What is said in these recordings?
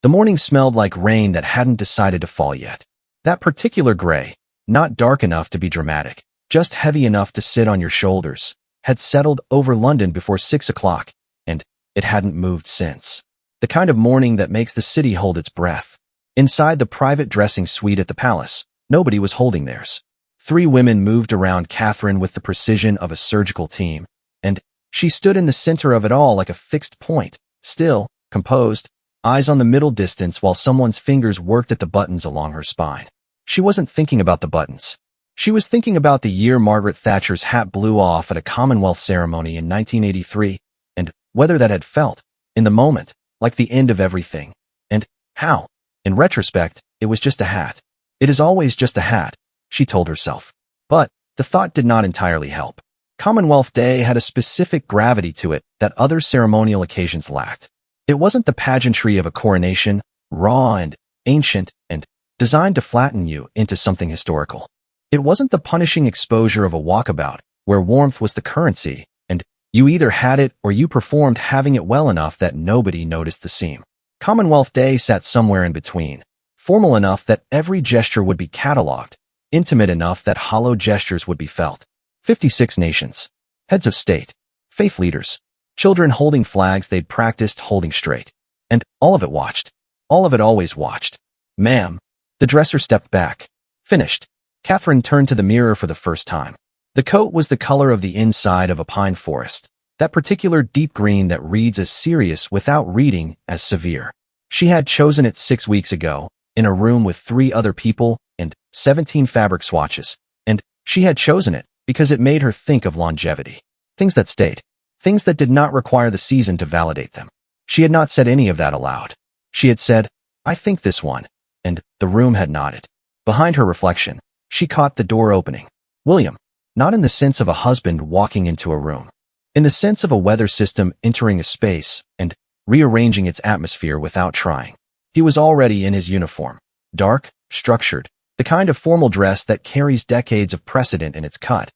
The morning smelled like rain that hadn't decided to fall yet. That particular gray, not dark enough to be dramatic, just heavy enough to sit on your shoulders, had settled over London before 6 o'clock, and it hadn't moved since. The kind of morning that makes the city hold its breath. Inside the private dressing suite at the palace, nobody was holding theirs. 3 women moved around Catherine with the precision of a surgical team, and she stood in the center of it all like a fixed point, still, composed, eyes on the middle distance while someone's fingers worked at the buttons along her spine. She wasn't thinking about the buttons. She was thinking about the year Margaret Thatcher's hat blew off at a Commonwealth ceremony in 1983, and whether that had felt, in the moment, like the end of everything, and how, in retrospect, it was just a hat. It is always just a hat, she told herself. But the thought did not entirely help. Commonwealth Day had a specific gravity to it that other ceremonial occasions lacked. It wasn't the pageantry of a coronation, raw and ancient and designed to flatten you into something historical. It wasn't the punishing exposure of a walkabout, where warmth was the currency, and you either had it or you performed having it well enough that nobody noticed the seam. Commonwealth Day sat somewhere in between, formal enough that every gesture would be catalogued, intimate enough that hollow gestures would be felt. 56 nations, heads of state, faith leaders, children holding flags they'd practiced holding straight. And all of it watched. All of it always watched. Ma'am. The dresser stepped back. Finished. Catherine turned to the mirror for the first time. The coat was the color of the inside of a pine forest, that particular deep green that reads as serious without reading as severe. She had chosen it 6 weeks ago, in a room with 3 other people and 17 fabric swatches, and she had chosen it because it made her think of longevity. Things that stayed. Things that did not require the season to validate them. She had not said any of that aloud. She had said, "I think this one," and the room had nodded. Behind her reflection, she caught the door opening. William, not in the sense of a husband walking into a room. In the sense of a weather system entering a space and rearranging its atmosphere without trying. He was already in his uniform. Dark, structured, the kind of formal dress that carries decades of precedent in its cut.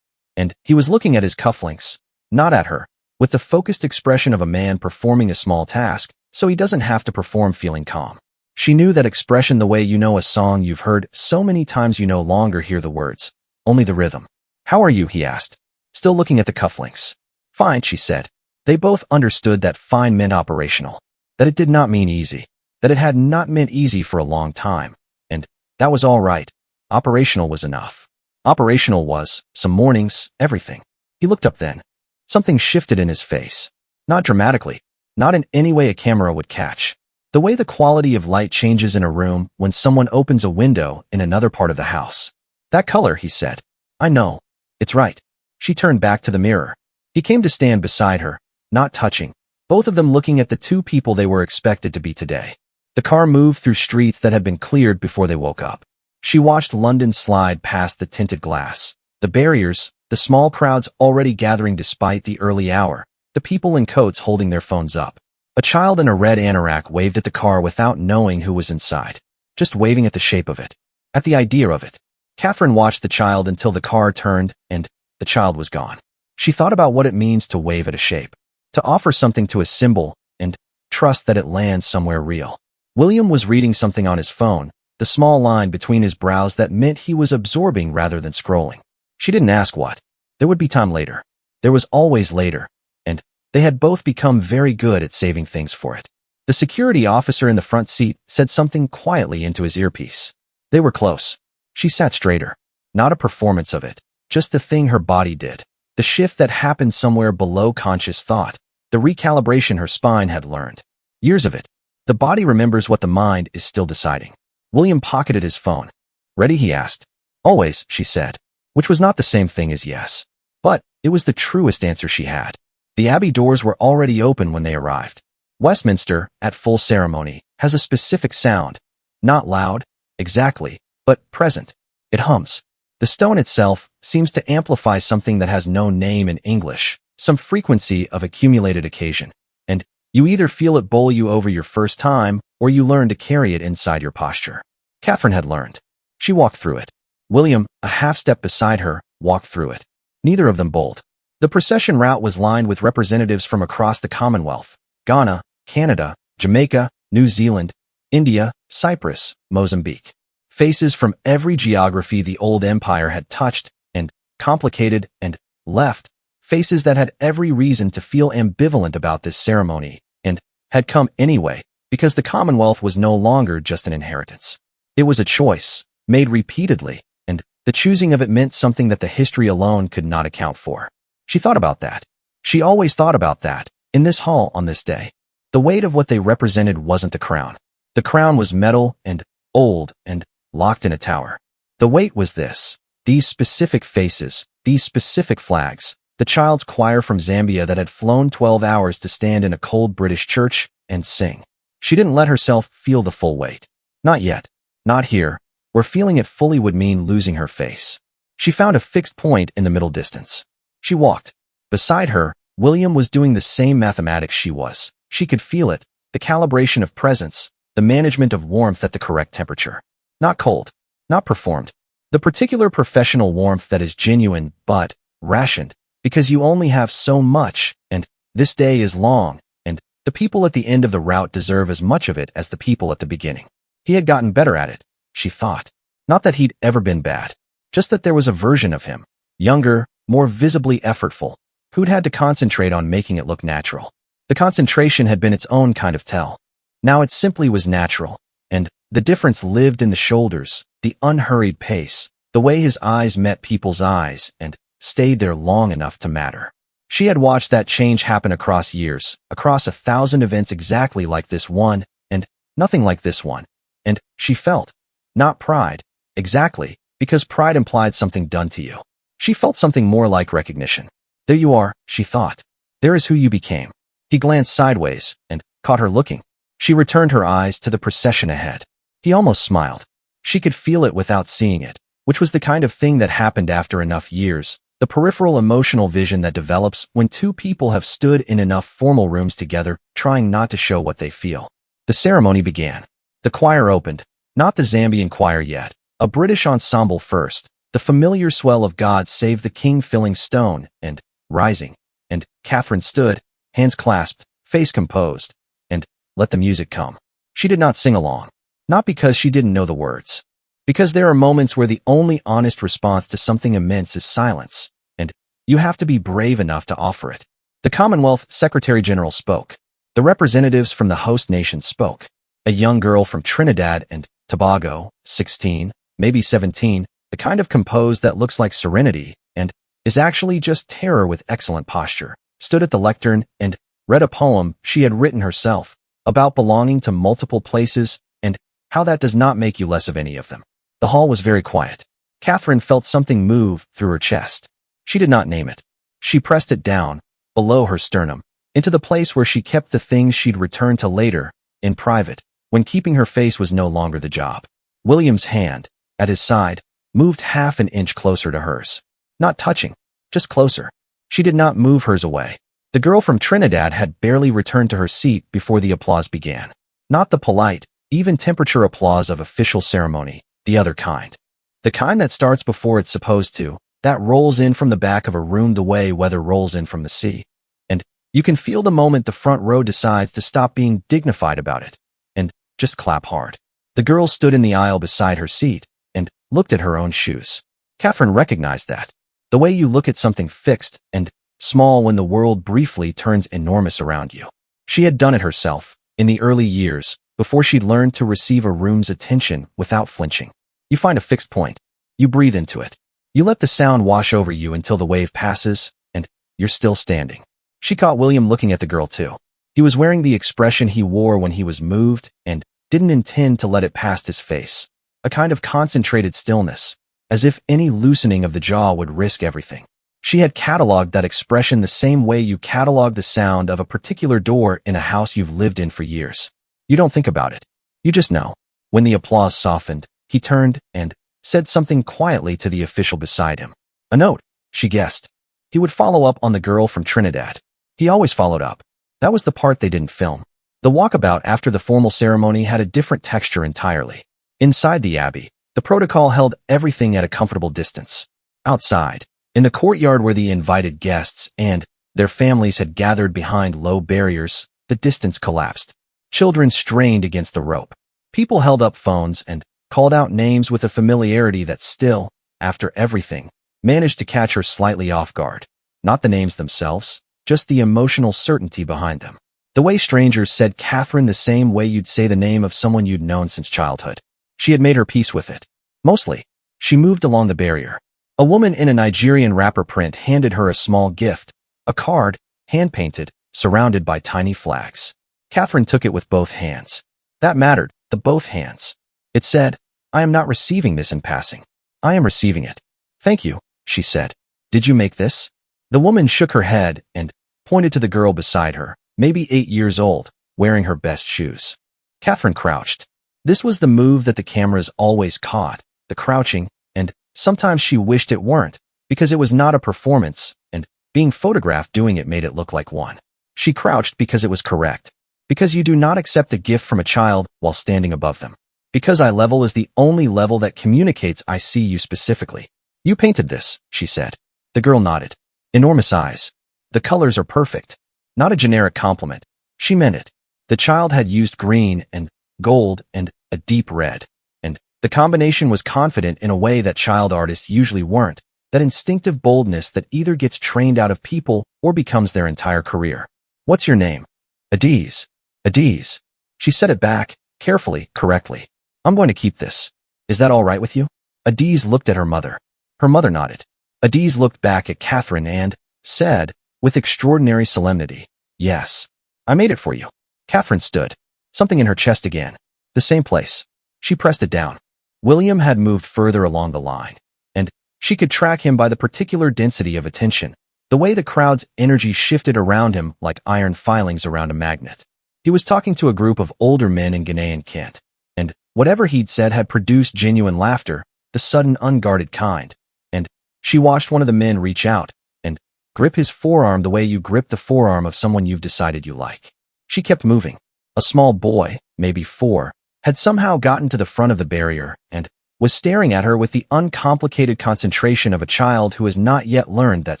And he was looking at his cufflinks, not at her, with the focused expression of a man performing a small task, so he doesn't have to perform feeling calm. She knew that expression the way you know a song you've heard so many times you no longer hear the words, only the rhythm. "How are you?" he asked, still looking at the cufflinks. "Fine," she said. They both understood that fine meant operational, that it did not mean easy, that it had not meant easy for a long time, and that was all right. Operational was enough. Operational was, some mornings, everything. He looked up then. Something shifted in his face. Not dramatically, not in any way a camera would catch. The way the quality of light changes in a room when someone opens a window in another part of the house. "That color," he said. "I know. It's right." She turned back to the mirror. He came to stand beside her, not touching, both of them looking at the 2 people they were expected to be today. The car moved through streets that had been cleared before they woke up. She watched London slide past the tinted glass, the barriers, the small crowds already gathering despite the early hour, the people in coats holding their phones up. A child in a red anorak waved at the car without knowing who was inside, just waving at the shape of it, at the idea of it. Catherine watched the child until the car turned and the child was gone. She thought about what it means to wave at a shape, to offer something to a symbol and trust that it lands somewhere real. William was reading something on his phone, the small line between his brows that meant he was absorbing rather than scrolling. She didn't ask what. There would be time later. There was always later, and they had both become very good at saving things for it. The security officer in the front seat said something quietly into his earpiece. They were close. She sat straighter. Not a performance of it, just the thing her body did. The shift that happened somewhere below conscious thought, the recalibration her spine had learned. Years of it. The body remembers what the mind is still deciding. William pocketed his phone. "Ready?" he asked. "Always," she said, which was not the same thing as yes. But it was the truest answer she had. The Abbey doors were already open when they arrived. Westminster, at full ceremony, has a specific sound. Not loud, exactly, but present. It hums. The stone itself seems to amplify something that has no name in English, some frequency of accumulated occasion. And you either feel it bowl you over your first time, or you learn to carry it inside your posture. Catherine had learned. She walked through it. William, a half step beside her, walked through it. Neither of them bowled. The procession route was lined with representatives from across the Commonwealth, Ghana, Canada, Jamaica, New Zealand, India, Cyprus, Mozambique. Faces from every geography the old empire had touched and complicated and left. Faces that had every reason to feel ambivalent about this ceremony and had come anyway because the Commonwealth was no longer just an inheritance. It was a choice, made repeatedly, and the choosing of it meant something that the history alone could not account for. She thought about that. She always thought about that, in this hall on this day. The weight of what they represented wasn't the crown. The crown was metal and old and locked in a tower. The weight was this: these specific faces, these specific flags, the child's choir from Zambia that had flown 12 hours to stand in a cold British church and sing. She didn't let herself feel the full weight. Not yet. Not here, where feeling it fully would mean losing her face. She found a fixed point in the middle distance. She walked. Beside her, William was doing the same mathematics she was. She could feel it, the calibration of presence, the management of warmth at the correct temperature. Not cold, not performed. The particular professional warmth that is genuine but rationed, because you only have so much, and this day is long, and the people at the end of the route deserve as much of it as the people at the beginning. He had gotten better at it, she thought. Not that he'd ever been bad, just that there was a version of him, younger, more visibly effortful, who'd had to concentrate on making it look natural. The concentration had been its own kind of tell. Now it simply was natural, and the difference lived in the shoulders, the unhurried pace, the way his eyes met people's eyes and stayed there long enough to matter. She had watched that change happen across years, across 1,000 events exactly like this one, and nothing like this one. And she felt, not pride, exactly, because pride implied something done to you. She felt something more like recognition. There you are, she thought. There is who you became. He glanced sideways and caught her looking. She returned her eyes to the procession ahead. He almost smiled. She could feel it without seeing it, which was the kind of thing that happened after enough years, the peripheral emotional vision that develops when two people have stood in enough formal rooms together, trying not to show what they feel. The ceremony began. The choir opened, not the Zambian choir yet, a British ensemble first, the familiar swell of God Save the King filling stone and rising, and Catherine stood, hands clasped, face composed, and let the music come. She did not sing along, not because she didn't know the words, because there are moments where the only honest response to something immense is silence, and you have to be brave enough to offer it. The Commonwealth Secretary-General spoke. The representatives from the host nation spoke. A young girl from Trinidad and Tobago, 16, maybe 17, the kind of composed that looks like serenity and is actually just terror with excellent posture, stood at the lectern and read a poem she had written herself about belonging to multiple places and how that does not make you less of any of them. The hall was very quiet. Catherine felt something move through her chest. She did not name it. She pressed it down, below her sternum, into the place where she kept the things she'd return to later, in private, when keeping her face was no longer the job. William's hand, at his side, moved half an inch closer to hers. Not touching, just closer. She did not move hers away. The girl from Trinidad had barely returned to her seat before the applause began. Not the polite, even-temperature applause of official ceremony, the other kind. The kind that starts before it's supposed to, that rolls in from the back of a room the way weather rolls in from the sea. And you can feel the moment the front row decides to stop being dignified about it, and just clap hard. The girl stood in the aisle beside her seat and looked at her own shoes. Catherine recognized that. The way you look at something fixed and small when the world briefly turns enormous around you. She had done it herself, in the early years, before she'd learned to receive a room's attention without flinching. You find a fixed point. You breathe into it. You let the sound wash over you until the wave passes, and you're still standing. She caught William looking at the girl too. He was wearing the expression he wore when he was moved and didn't intend to let it past his face. A kind of concentrated stillness, as if any loosening of the jaw would risk everything. She had cataloged that expression the same way you catalog the sound of a particular door in a house you've lived in for years. You don't think about it. You just know. When the applause softened, he turned and said something quietly to the official beside him. A note, she guessed. He would follow up on the girl from Trinidad. He always followed up. That was the part they didn't film. The walkabout after the formal ceremony had a different texture entirely. Inside the abbey, the protocol held everything at a comfortable distance. Outside, in the courtyard where the invited guests and their families had gathered behind low barriers, the distance collapsed. Children strained against the rope. People held up phones and called out names with a familiarity that still, after everything, managed to catch her slightly off guard. Not the names themselves, just the emotional certainty behind them. The way strangers said Catherine the same way you'd say the name of someone you'd known since childhood. She had made her peace with it. Mostly. She moved along the barrier. A woman in a Nigerian wrapper print handed her a small gift, a card, hand-painted, surrounded by tiny flags. Catherine took it with both hands. That mattered, the both hands. It said, "I am not receiving this in passing. I am receiving it." "Thank you," she said. "Did you make this?" The woman shook her head and pointed to the girl beside her, maybe 8 years old, wearing her best shoes. Catherine crouched. This was the move that the cameras always caught, the crouching, and sometimes she wished it weren't, because it was not a performance, and being photographed doing it made it look like one. She crouched because it was correct, because you do not accept a gift from a child while standing above them. Because eye level is the only level that communicates "I see you" specifically. "You painted this," she said. The girl nodded. Enormous eyes. "The colors are perfect." Not a generic compliment. She meant it. The child had used green and gold and a deep red, and the combination was confident in a way that child artists usually weren't, that instinctive boldness that either gets trained out of people or becomes their entire career. "What's your name?" "Adiz." "Adiz." She said it back, carefully, correctly. "I'm going to keep this. Is that all right with you?" Adiz looked at her mother. Her mother nodded. Adiz looked back at Catherine and said, with extraordinary solemnity, "Yes. I made it for you." Catherine stood. Something in her chest again. The same place. She pressed it down. William had moved further along the line, and she could track him by the particular density of attention, the way the crowd's energy shifted around him like iron filings around a magnet. He was talking to a group of older men in Ghanaian Kent, and whatever he'd said had produced genuine laughter, the sudden unguarded kind, and she watched one of the men reach out and grip his forearm the way you grip the forearm of someone you've decided you like. She kept moving. A small boy, maybe 4, had somehow gotten to the front of the barrier and was staring at her with the uncomplicated concentration of a child who has not yet learned that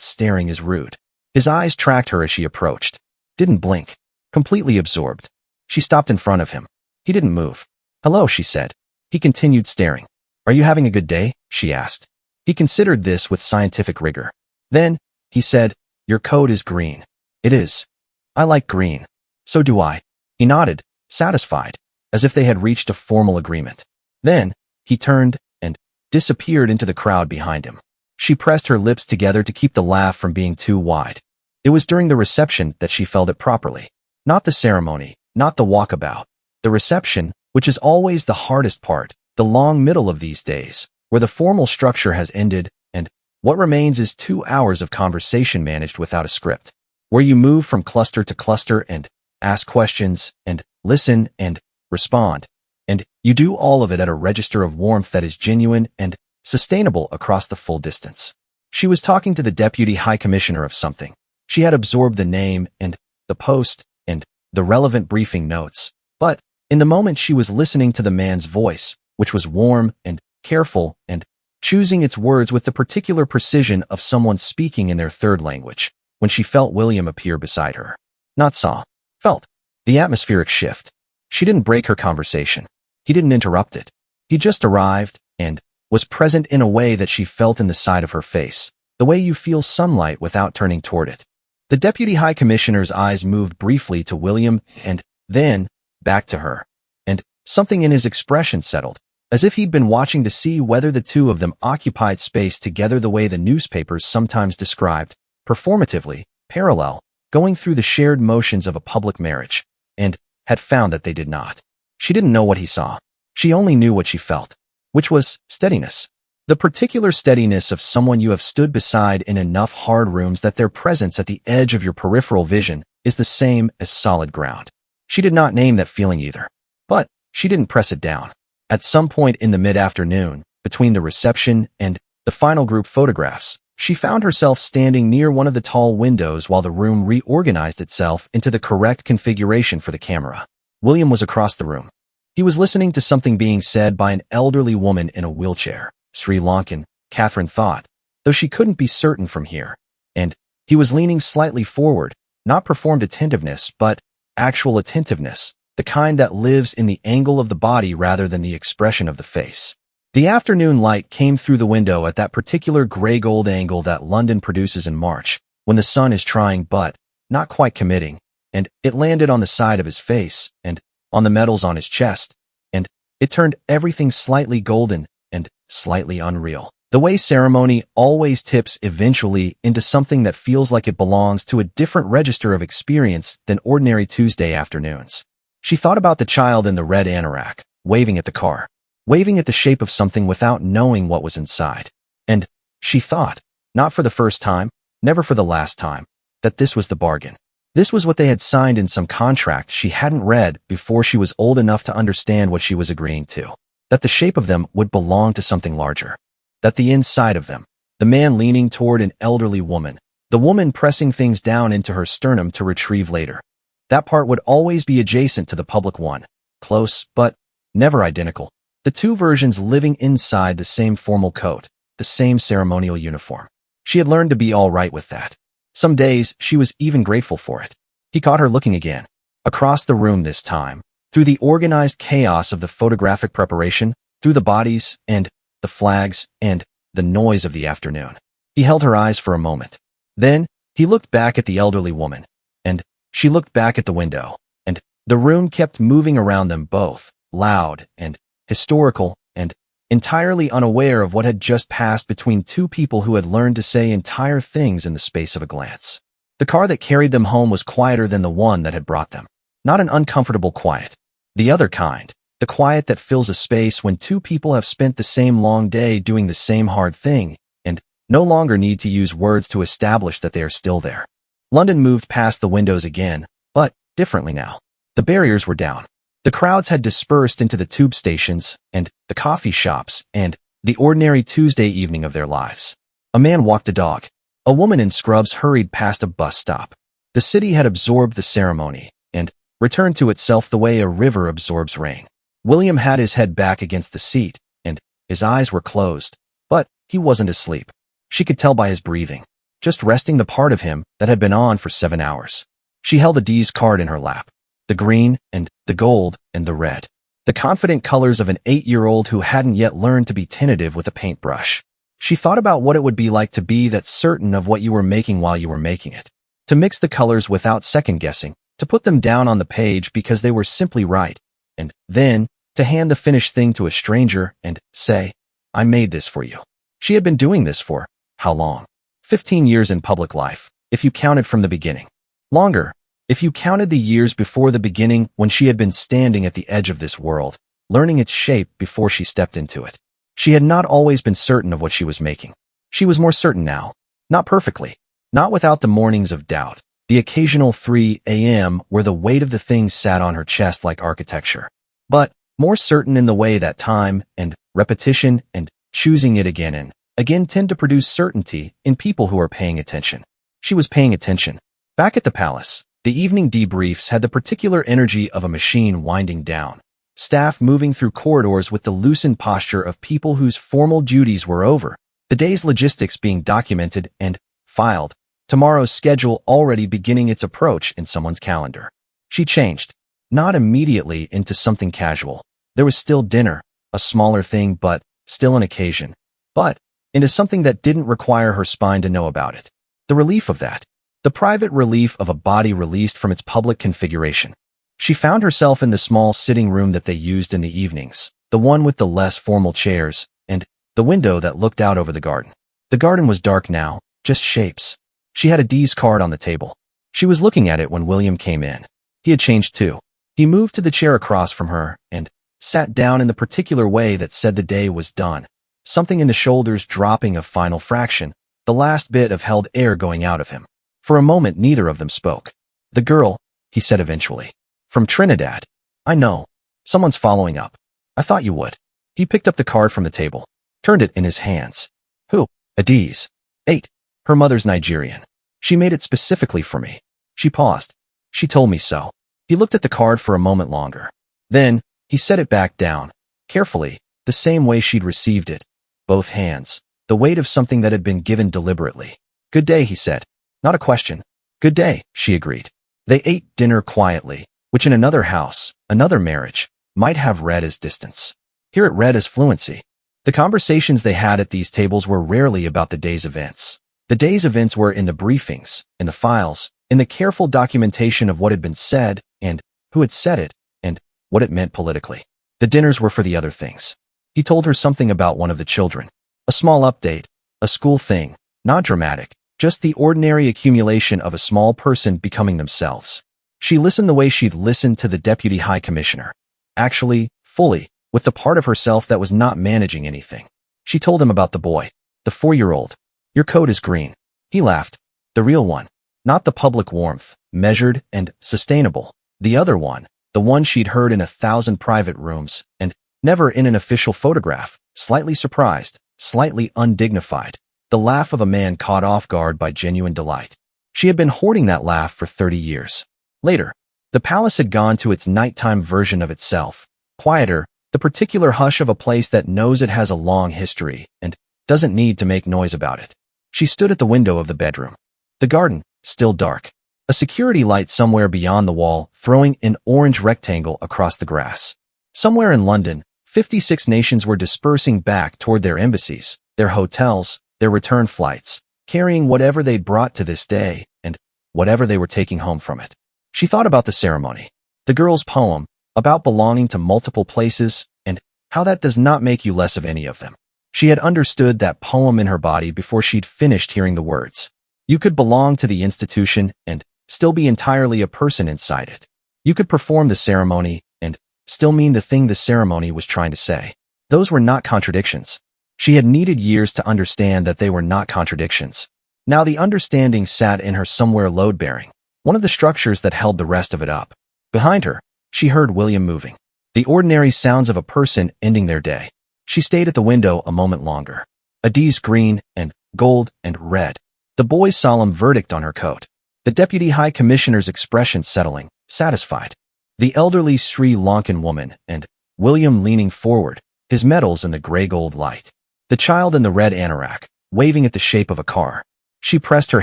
staring is rude. His eyes tracked her as she approached. Didn't blink. Completely absorbed. She stopped in front of him. He didn't move. "Hello," she said. He continued staring. "Are you having a good day?" she asked. He considered this with scientific rigor. Then, he said, "Your coat is green." "It is. I like green." "So do I." He nodded, satisfied, as if they had reached a formal agreement. Then, he turned and disappeared into the crowd behind him. She pressed her lips together to keep the laugh from being too wide. It was during the reception that she felt it properly. Not the ceremony, not the walkabout. The reception, which is always the hardest part, the long middle of these days, where the formal structure has ended and what remains is 2 hours of conversation managed without a script, where you move from cluster to cluster and ask questions and listen and respond, and you do all of it at a register of warmth that is genuine and sustainable across the full distance. She was talking to the Deputy High Commissioner of something. She had absorbed the name and the post and the relevant briefing notes, but in the moment she was listening to the man's voice, which was warm and careful and choosing its words with the particular precision of someone speaking in their third language, when she felt William appear beside her. Not saw. Felt. The atmospheric shift. She didn't break her conversation. He didn't interrupt it. He just arrived and was present in a way that she felt in the side of her face, the way you feel sunlight without turning toward it. The Deputy High Commissioner's eyes moved briefly to William and then back to her, and something in his expression settled, as if he'd been watching to see whether the two of them occupied space together the way the newspapers sometimes described, performatively, parallel, going through the shared motions of a public marriage, and had found that they did not. She didn't know what he saw. She only knew what she felt, which was steadiness. The particular steadiness of someone you have stood beside in enough hard rooms that their presence at the edge of your peripheral vision is the same as solid ground. She did not name that feeling either, but she didn't press it down. At some point in the mid-afternoon, between the reception and the final group photographs, she found herself standing near one of the tall windows while the room reorganized itself into the correct configuration for the camera. William was across the room. He was listening to something being said by an elderly woman in a wheelchair, Sri Lankan, Catherine thought, though she couldn't be certain from here. And he was leaning slightly forward, not performed attentiveness, but actual attentiveness, the kind that lives in the angle of the body rather than the expression of the face. The afternoon light came through the window at that particular gray-gold angle that London produces in March, when the sun is trying but not quite committing, and it landed on the side of his face, and on the metals on his chest, and it turned everything slightly golden and slightly unreal. The way ceremony always tips eventually into something that feels like it belongs to a different register of experience than ordinary Tuesday afternoons. She thought about the child in the red anorak, waving at the car, waving at the shape of something without knowing what was inside. And she thought, not for the first time, never for the last time, that this was the bargain. This was what they had signed in some contract she hadn't read before she was old enough to understand what she was agreeing to. That the shape of them would belong to something larger. That the inside of them, the man leaning toward an elderly woman, the woman pressing things down into her sternum to retrieve later, that part would always be adjacent to the public one, close but never identical. The two versions living inside the same formal coat, the same ceremonial uniform. She had learned to be all right with that. Some days she was even grateful for it. He caught her looking again, across the room this time, through the organized chaos of the photographic preparation, through the bodies and the flags and the noise of the afternoon. He held her eyes for a moment. Then he looked back at the elderly woman, and she looked back at the window, and the room kept moving around them both, loud and historical and entirely unaware of what had just passed between two people who had learned to say entire things in the space of a glance. The car that carried them home was quieter than the one that had brought them. Not an uncomfortable quiet. The other kind. The quiet that fills a space when two people have spent the same long day doing the same hard thing and no longer need to use words to establish that they are still there. London moved past the windows again, but differently now. The barriers were down. The crowds had dispersed into the tube stations and the coffee shops and the ordinary Tuesday evening of their lives. A man walked a dog. A woman in scrubs hurried past a bus stop. The city had absorbed the ceremony and returned to itself the way a river absorbs rain. William had his head back against the seat, and his eyes were closed, but he wasn't asleep. She could tell by his breathing, just resting the part of him that had been on for 7 hours. She held the D's card in her lap, the green and the gold and the red, the confident colors of an 8-year-old who hadn't yet learned to be tentative with a paintbrush. She thought about what it would be like to be that certain of what you were making while you were making it, to mix the colors without second-guessing, to put them down on the page because they were simply right, and then to hand the finished thing to a stranger and say, "I made this for you." She had been doing this for, how long? 15 years in public life, if you counted from the beginning. Longer, if you counted the years before the beginning when she had been standing at the edge of this world, learning its shape before she stepped into it. She had not always been certain of what she was making. She was more certain now. Not perfectly. Not without the mornings of doubt. The occasional 3 a.m. where the weight of the thing sat on her chest like architecture. But more certain in the way that time and repetition and choosing it again and again tend to produce certainty in people who are paying attention. She was paying attention. Back at the palace, the evening debriefs had the particular energy of a machine winding down. Staff moving through corridors with the loosened posture of people whose formal duties were over, the day's logistics being documented and filed, tomorrow's schedule already beginning its approach in someone's calendar. She changed, not immediately into something casual. There was still dinner, a smaller thing but still an occasion, but into something that didn't require her spine to know about it. The relief of that. The private relief of a body released from its public configuration. She found herself in the small sitting room that they used in the evenings, the one with the less formal chairs, and the window that looked out over the garden. The garden was dark now, just shapes. She had a D's card on the table. She was looking at it when William came in. He had changed too. He moved to the chair across from her and sat down in the particular way that said the day was done. Something in the shoulders dropping a final fraction, the last bit of held air going out of him. For a moment neither of them spoke. "The girl," he said eventually. "From Trinidad. I know. Someone's following up. I thought you would." He picked up the card from the table, turned it in his hands. "Who?" "Adiz. 8. Her mother's Nigerian. She made it specifically for me." She paused. "She told me so." He looked at the card for a moment longer. Then he set it back down, carefully, the same way she'd received it. Both hands, the weight of something that had been given deliberately. "Good day," he said. Not a question. "Good day," she agreed. They ate dinner quietly, which in another house, another marriage, might have read as distance. Here it read as fluency. The conversations they had at these tables were rarely about the day's events. The day's events were in the briefings, in the files, in the careful documentation of what had been said, and who had said it, and what it meant politically. The dinners were for the other things. He told her something about one of the children. A small update, a school thing, not dramatic, just the ordinary accumulation of a small person becoming themselves. She listened the way she'd listened to the Deputy High Commissioner. Actually, fully, with the part of herself that was not managing anything. She told him about the boy, the 4-year-old. Your coat is green. He laughed. The real one. Not the public warmth, measured and sustainable. The other one, the one she'd heard in 1,000 private rooms, and never in an official photograph, slightly surprised, slightly undignified. The laugh of a man caught off guard by genuine delight. She had been hoarding that laugh for 30 years. Later, the palace had gone to its nighttime version of itself. Quieter, the particular hush of a place that knows it has a long history and doesn't need to make noise about it. She stood at the window of the bedroom. The garden, still dark. A security light somewhere beyond the wall, throwing an orange rectangle across the grass. Somewhere in London, 56 nations were dispersing back toward their embassies, their hotels, their return flights, carrying whatever they'd brought to this day and whatever they were taking home from it. She thought about the ceremony, the girl's poem, about belonging to multiple places, and how that does not make you less of any of them. She had understood that poem in her body before she'd finished hearing the words. You could belong to the institution and still be entirely a person inside it. You could perform the ceremony and still mean the thing the ceremony was trying to say. Those were not contradictions. She had needed years to understand that they were not contradictions. Now the understanding sat in her somewhere load-bearing, one of the structures that held the rest of it up. Behind her, she heard William moving. The ordinary sounds of a person ending their day. She stayed at the window a moment longer. Adi's green and gold and red. The boy's solemn verdict on her coat. The Deputy High Commissioner's expression settling, satisfied. The elderly Sri Lankan woman and William leaning forward, his medals in the gray-gold light. The child in the red anorak, waving at the shape of a car. She pressed her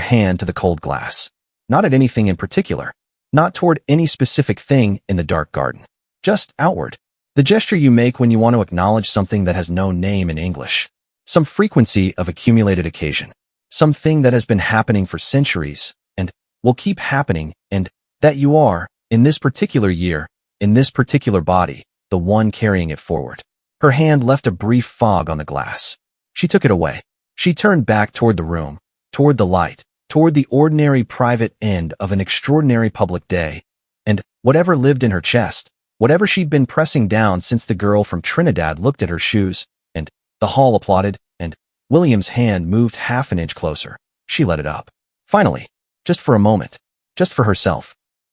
hand to the cold glass. Not at anything in particular. Not toward any specific thing in the dark garden. Just outward. The gesture you make when you want to acknowledge something that has no name in English. Some frequency of accumulated occasion. Something that has been happening for centuries, and will keep happening, and that you are, in this particular year, in this particular body, the one carrying it forward. Her hand left a brief fog on the glass. She took it away. She turned back toward the room, toward the light, toward the ordinary private end of an extraordinary public day, and whatever lived in her chest, whatever she'd been pressing down since the girl from Trinidad looked at her shoes, and the hall applauded, and William's hand moved half an inch closer. She let it up. Finally, just for a moment, just for herself.